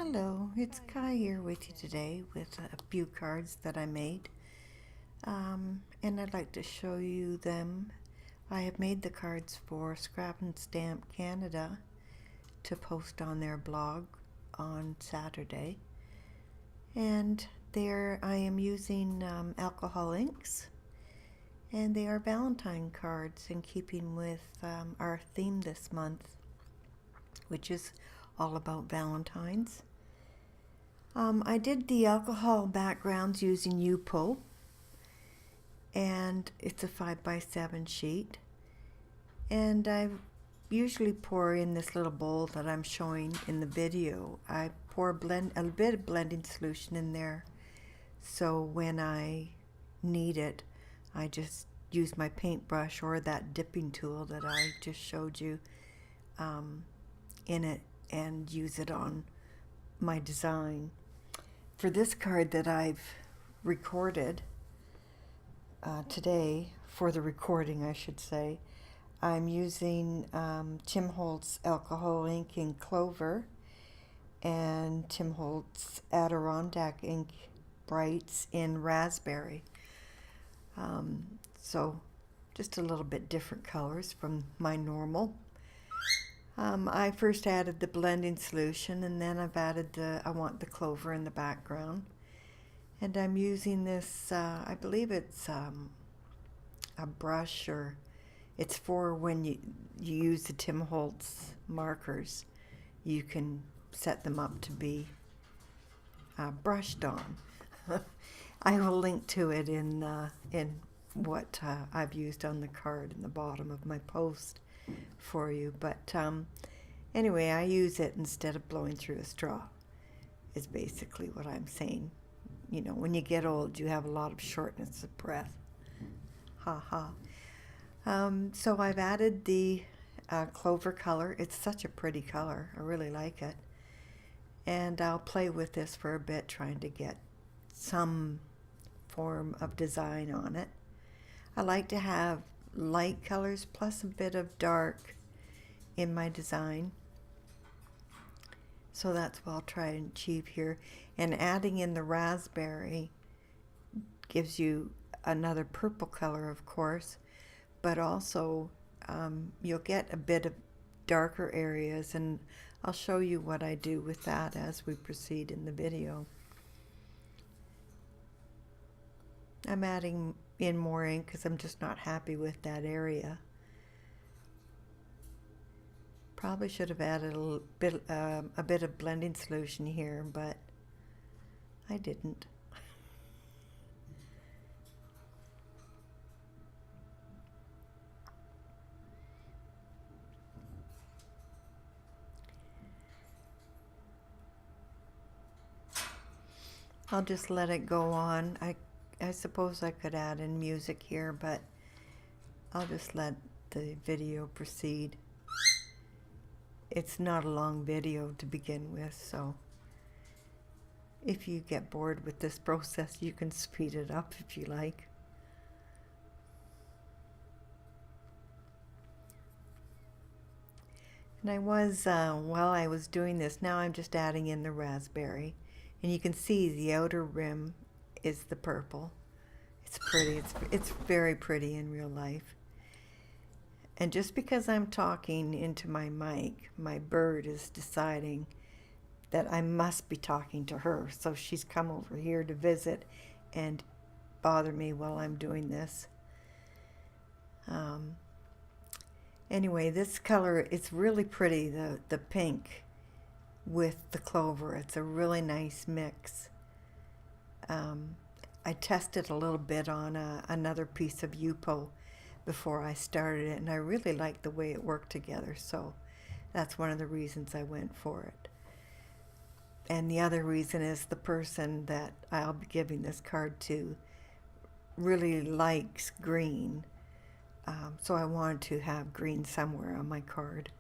Hello, it's Kai here with you today with a few cards that I made. And I'd like to show you them. I have made the cards for Scrap and Stamp Canada to post on their blog on Saturday. And there I am using alcohol inks. And they are Valentine cards in keeping with our theme this month, which is all about Valentines. I did the alcohol backgrounds using UPO, and it's a 5x7 sheet. And I usually pour in this little bowl that I'm showing in the video. I pour a bit of blending solution in there, so when I need it, I just use my paintbrush or that dipping tool that I just showed you in it and use it on my design. For this card that I've recorded today, for the recording I should say, I'm using Tim Holtz alcohol ink in Clover and Tim Holtz Adirondack ink brights in Raspberry. So just a little bit different colors from my normal. I first added the blending solution, and then I've added I want the clover in the background. And I'm using this, I believe it's a brush, or it's for when you use the Tim Holtz markers. You can set them up to be brushed on. I will link to it in what I've used on the card in the bottom of my post for you, but anyway, I use it instead of blowing through a straw, is basically what I'm saying. You know, when you get old, you have a lot of shortness of breath. Ha ha. So I've added the clover color. It's such a pretty color. I really like it. And I'll play with this for a bit, trying to get some form of design on it. I like to have light colors plus a bit of dark in my design, so that's what I'll try and achieve here. And adding in the raspberry gives you another purple color, of course, but also you'll get a bit of darker areas, and I'll show you what I do with that as we proceed in the video. I'm adding in more ink because I'm just not happy with that area. Probably should have added a bit of blending solution here, but I didn't. I'll just let it go on. I suppose I could add in music here, but I'll just let the video proceed. It's not a long video to begin with, so if you get bored with this process, you can speed it up if you like. And I was, while I was doing this, now I'm just adding in the raspberry. And you can see the outer rim is the purple. It's pretty. It's very pretty in real life. And just because I'm talking into my mic, my bird is deciding that I must be talking to her. So she's come over here to visit and bother me while I'm doing this. Anyway, this color, it's really pretty, the pink with the clover. It's a really nice mix. I tested a little bit on another piece of UPO before I started it, and I really liked the way it worked together, so that's one of the reasons I went for it. And the other reason is the person that I'll be giving this card to really likes green, so I wanted to have green somewhere on my card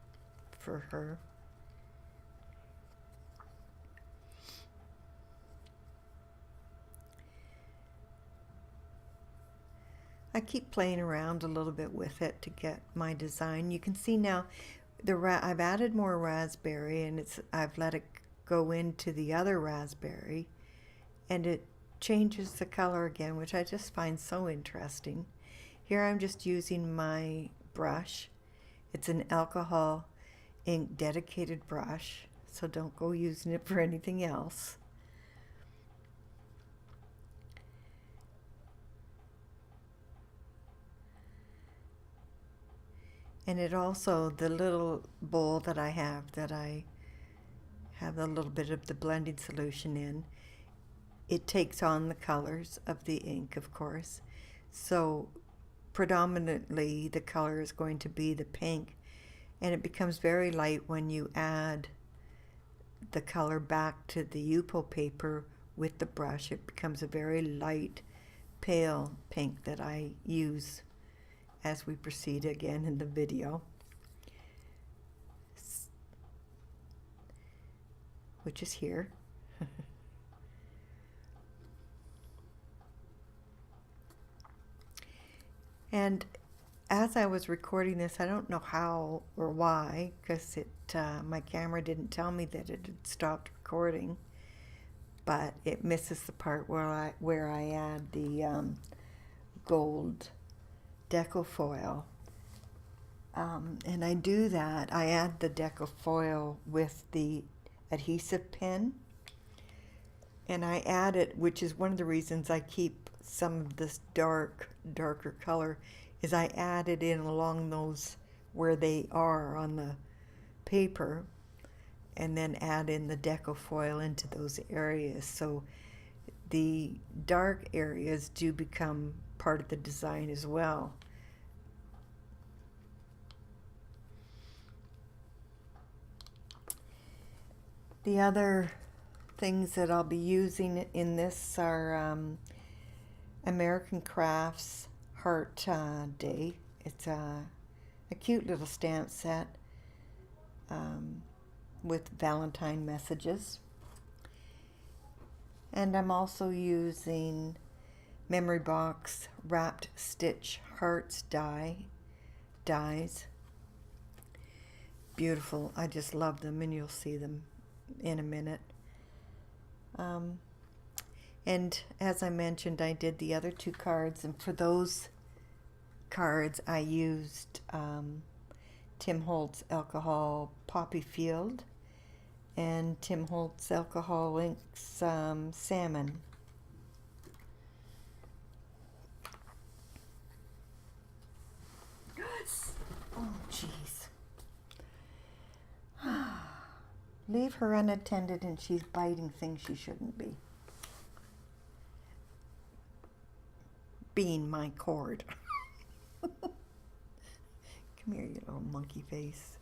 for her. I keep playing around a little bit with it to get my design. You can see now I've added more raspberry, and I've let it go into the other raspberry and it changes the color again, which I just find so interesting. Here I'm just using my brush. It's an alcohol ink dedicated brush, so don't go using it for anything else. And it also, the little bowl that I have a little bit of the blending solution in, it takes on the colors of the ink, of course. So predominantly the color is going to be the pink, and it becomes very light when you add the color back to the Yupo paper with the brush. It becomes a very light, pale pink that I use as we proceed again in the video, which is here. And as I was recording this, I don't know how or why, because my camera didn't tell me that it had stopped recording, but it misses the part where I add the gold deco foil. And I do that. I add the deco foil with the adhesive pen, and I add it, which is one of the reasons I keep some of this darker color, is I add it in along those where they are on the paper, and then add in the deco foil into those areas, so the dark areas do become part of the design as well. The other things that I'll be using in this are American Crafts Heart Day. It's a cute little stamp set with Valentine messages. And I'm also using Memory Box Wrapped Stitch Hearts dies. Beautiful. I just love them, and you'll see them in a minute. And as I mentioned, I did the other two cards, and for those cards I used Tim Holtz Alcohol Poppy Field and Tim Holtz Alcohol Inks Salmon. Oh, jeez. Leave her unattended and she's biting things she shouldn't be. Being my cord. Come here, you little monkey face.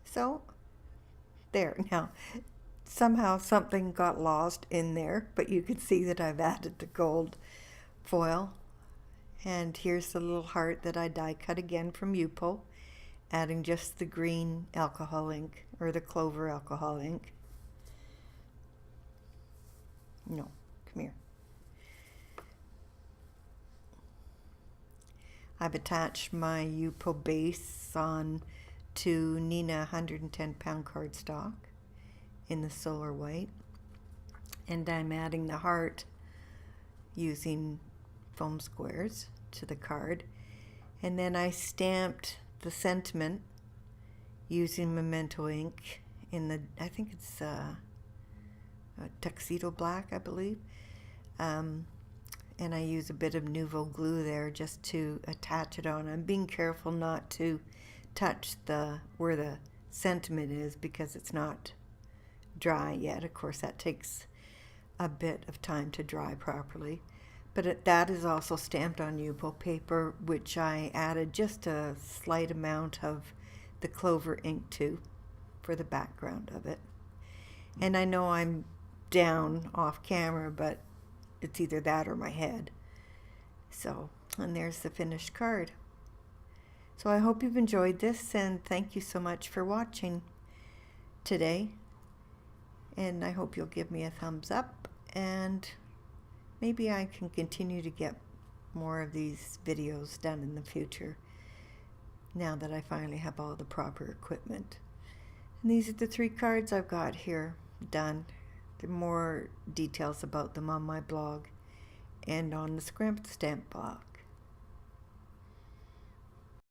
So, there. Now, somehow something got lost in there, but you can see that I've added the gold foil. And here's the little heart that I die cut again from Yupo, adding just the green alcohol ink, or the clover alcohol ink. No, come here. I've attached my Yupo base on to Nina 110 pound cardstock in the Solar White, and I'm adding the heart using foam squares to the card, and then I stamped the sentiment using Memento ink in the, I think it's tuxedo black, I believe, and I use a bit of Nouveau glue there just to attach it on. I'm being careful not to touch where the sentiment is because it's not dry yet. Of course, that takes a bit of time to dry properly. But that is also stamped on Yupo paper, which I added just a slight amount of the clover ink to for the background of it. And I know I'm down off camera, but it's either that or my head. So, and there's the finished card. So I hope you've enjoyed this, and thank you so much for watching today. And I hope you'll give me a thumbs up, and maybe I can continue to get more of these videos done in the future now that I finally have all the proper equipment. And these are the 3 cards I've got here done. There are more details about them on my blog and on the stamp box.